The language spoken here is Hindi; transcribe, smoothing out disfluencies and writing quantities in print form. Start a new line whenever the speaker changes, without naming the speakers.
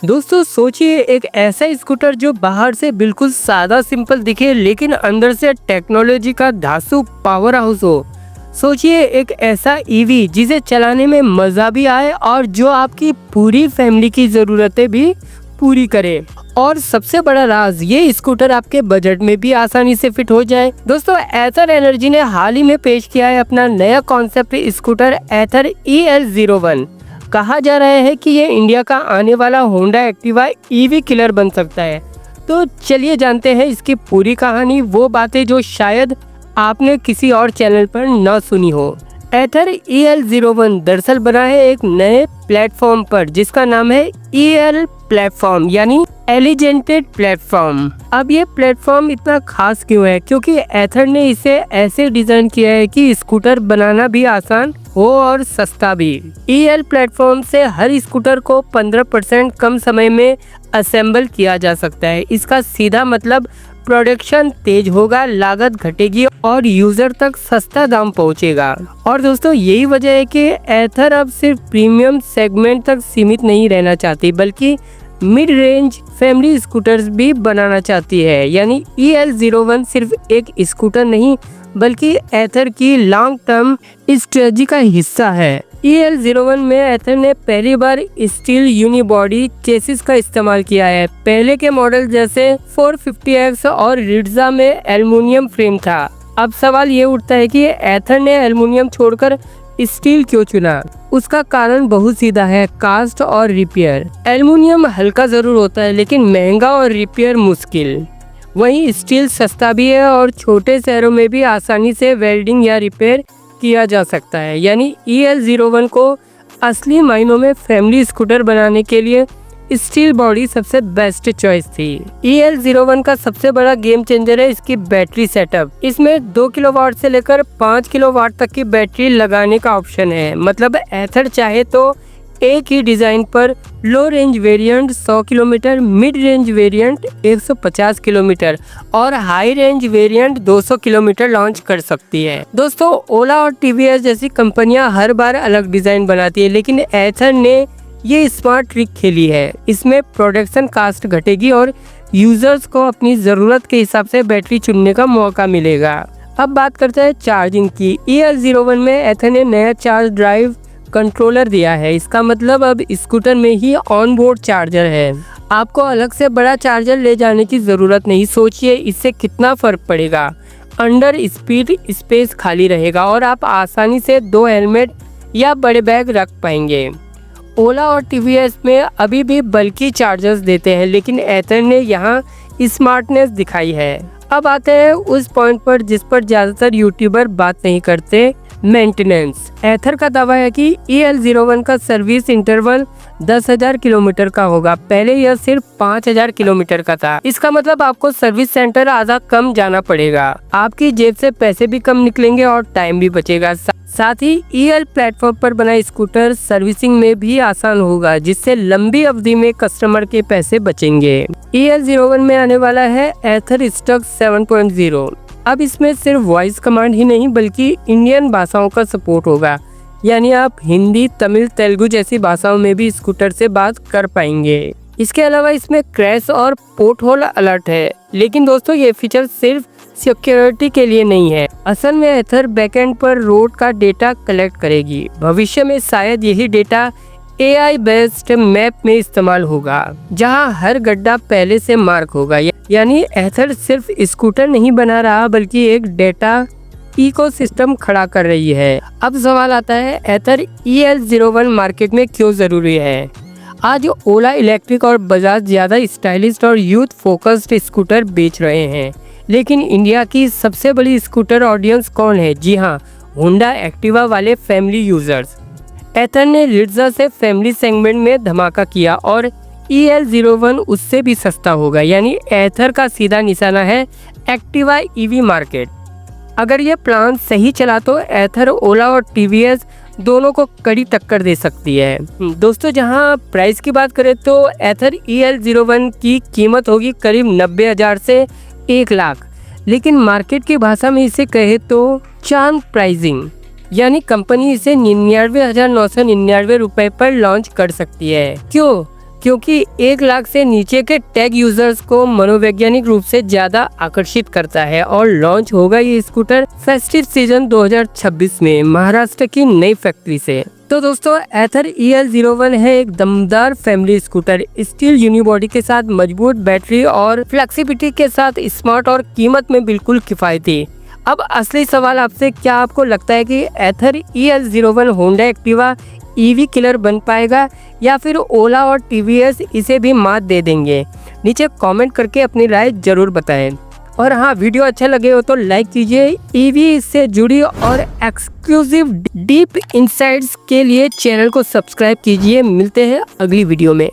दोस्तों सोचिए एक ऐसा स्कूटर जो बाहर से बिल्कुल सादा सिंपल दिखे लेकिन अंदर से टेक्नोलॉजी का धांसू पावर हाउस हो। सोचिए एक ऐसा ईवी जिसे चलाने में मजा भी आए और जो आपकी पूरी फैमिली की जरूरतें भी पूरी करे। और सबसे बड़ा राज, ये स्कूटर आपके बजट में भी आसानी से फिट हो जाए। दोस्तों एथर एनर्जी ने हाल ही में पेश किया है अपना नया कॉन्सेप्ट स्कूटर एथर EL01। कहा जा रहा है कि ये इंडिया का आने वाला होंडा एक्टिवा ईवी किलर बन सकता है। तो चलिए जानते हैं इसकी पूरी कहानी, वो बातें जो शायद आपने किसी और चैनल पर न सुनी हो। एथर EL01 दरअसल बना है एक नए प्लेटफॉर्म पर जिसका नाम है EL प्लेटफॉर्म यानी एलिजेंटेड प्लेटफॉर्म। अब ये प्लेटफॉर्म इतना खास क्यों है? क्योंकि एथर ने इसे ऐसे डिजाइन किया है कि स्कूटर बनाना भी आसान हो और सस्ता भी। EL प्लेटफॉर्म से हर स्कूटर को 15% कम समय में असेंबल किया जा सकता है। इसका सीधा मतलब प्रोडक्शन तेज होगा, लागत घटेगी और यूजर तक सस्ता दाम पहुंचेगा। और दोस्तों यही वजह है कि एथर अब सिर्फ प्रीमियम सेगमेंट तक सीमित नहीं रहना चाहती बल्कि मिड रेंज फैमिली स्कूटर्स भी बनाना चाहती है। यानी EL01 सिर्फ एक स्कूटर नहीं बल्कि एथर की लॉन्ग टर्म स्ट्रेटजी का हिस्सा है। EL01 में एथर ने पहली बार स्टील यूनिबॉडी चेसिस का इस्तेमाल किया है। पहले के मॉडल जैसे 450X और रिड्जा में एल्युमिनियम फ्रेम था। अब सवाल ये उठता है कि एथर ने एल्युमिनियम छोड़कर स्टील क्यों चुना? उसका कारण बहुत सीधा है, कास्ट और रिपेयर। एल्युमिनियम हल्का जरूर होता है लेकिन महंगा और रिपेयर मुश्किल। वहीं स्टील सस्ता भी है और छोटे शहरों में भी आसानी से वेल्डिंग या रिपेयर किया जा सकता है। यानी EL01 को असली मायनों में फैमिली स्कूटर बनाने के लिए स्टील बॉडी सबसे बेस्ट चॉइस थी। EL01 का सबसे बड़ा गेम चेंजर है इसकी बैटरी सेटअप। इसमें 2 किलोवाट से लेकर 5 किलोवाट तक की बैटरी लगाने का ऑप्शन है। मतलब एथर चाहे तो एक ही डिजाइन पर low range variant 100 kilometre, mid range variant 150 kilometre और high range variant 200 kilometre launch कर सकती है। दोस्तों ओला और TVS जैसी कंपनियां हर बार अलग डिजाइन बनाती है लेकिन एथर ने ये स्मार्ट ट्रिक खेली है। इसमें प्रोडक्शन कास्ट घटेगी और यूजर्स को अपनी जरूरत के हिसाब से बैटरी चुनने का मौका मिलेगा। अब बात करते हैं चार्जिंग की। EL01 में एथर ने नया चार्ज ड्राइव कंट्रोलर दिया है। इसका मतलब अब स्कूटर में ही ऑन बोर्ड चार्जर है। आपको अलग से बड़ा चार्जर ले जाने की जरूरत नहीं। सोचिए इससे कितना फर्क पड़ेगा। अंडर स्पीड स्पेस खाली रहेगा और आप आसानी से 2 हेलमेट या बड़े बैग रख पाएंगे। ओला और TVS में अभी भी बल्कि चार्जर्स देते हैं लेकिन एथर ने यहाँ स्मार्टनेस दिखाई है। अब आते हैं उस पॉइंट पर जिस पर ज्यादातर यूट्यूबर बात नहीं करते, मेंटेनेंस। एथर का दावा है कि EL01 का सर्विस इंटरवल 10,000 किलोमीटर का होगा। पहले यह सिर्फ 5,000 किलोमीटर का था। इसका मतलब आपको सर्विस सेंटर आधा कम जाना पड़ेगा। आपकी जेब से पैसे भी कम निकलेंगे और टाइम भी बचेगा। साथ ही EL प्लेटफॉर्म पर बना स्कूटर सर्विसिंग में भी आसान होगा जिससे लंबी अवधि में कस्टमर के पैसे बचेंगे। EL01 में आने वाला है एथर स्टक 7.0। अब इसमें सिर्फ वॉइस कमांड ही नहीं बल्कि इंडियन भाषाओं का सपोर्ट होगा। यानी आप हिंदी, तमिल, तेलुगु जैसी भाषाओं में भी स्कूटर से बात कर पाएंगे। इसके अलावा इसमें क्रैश और पोर्ट होल अलर्ट है। लेकिन दोस्तों ये फीचर सिर्फ सिक्योरिटी के लिए नहीं है। असल में एथर बैकएंड पर रोड का डेटा कलेक्ट करेगी। भविष्य में शायद यही डेटा AI बेस्ड मैप में इस्तेमाल होगा जहां हर गड्ढा पहले से मार्क होगा। यानी एथर सिर्फ स्कूटर नहीं बना रहा बल्कि एक डेटा इकोसिस्टम खड़ा कर रही है। अब सवाल आता है एथर EL01 मार्केट में क्यों जरूरी है? आज ओला इलेक्ट्रिक और बजाज ज्यादा स्टाइलिश और यूथ फोकस्ड स्कूटर बेच रहे हैं लेकिन इंडिया की सबसे बड़ी स्कूटर ऑडियंस कौन है? जी हाँ, होंडा एक्टिवा वाले फैमिली यूजर्स। एथर ने रिड्जा से फैमिली सेगमेंट में धमाका किया और EL01 उससे भी सस्ता होगा। यानी एथर का सीधा निशाना है एक्टिवा EV मार्केट। अगर ये प्लान सही चला तो एथर ओला और TVS दोनों को कड़ी टक्कर दे सकती है। दोस्तों जहां प्राइस की बात करें तो एथर EL01 की कीमत होगी करीब 90,000 से 1 लाख। लेकिन मार्केट की भाषा में इसे कहे तो चार्म प्राइसिंग। यानी कंपनी इसे 99,999 रुपए पर लॉन्च कर सकती है। क्यों? क्योंकि 1 लाख से नीचे के टेक यूजर्स को मनोवैज्ञानिक रूप से ज्यादा आकर्षित करता है और लॉन्च होगा ये स्कूटर फेस्टिव सीजन 2026 में महाराष्ट्र की नई फैक्ट्री से। तो दोस्तों एथर EL01 है एक दमदार फैमिली स्कूटर, स्टील यूनिबॉडी के साथ मजबूत बैटरी और फ्लेक्सिबिलिटी के साथ स्मार्ट और कीमत में बिल्कुल किफायती। अब असली सवाल आपसे, क्या आपको लगता है कि एथर EL01 Honda Activa EV killer बन पाएगा या फिर ओला और TVS इसे भी मात दे देंगे? नीचे कमेंट करके अपनी राय जरूर बताएं। और हाँ, वीडियो अच्छा लगे हो तो लाइक कीजिए। EV से जुड़ी और एक्सक्लूसिव डीप इनसाइट्स के लिए चैनल को सब्सक्राइब कीजिए। मिलते हैं अगली वीडियो में।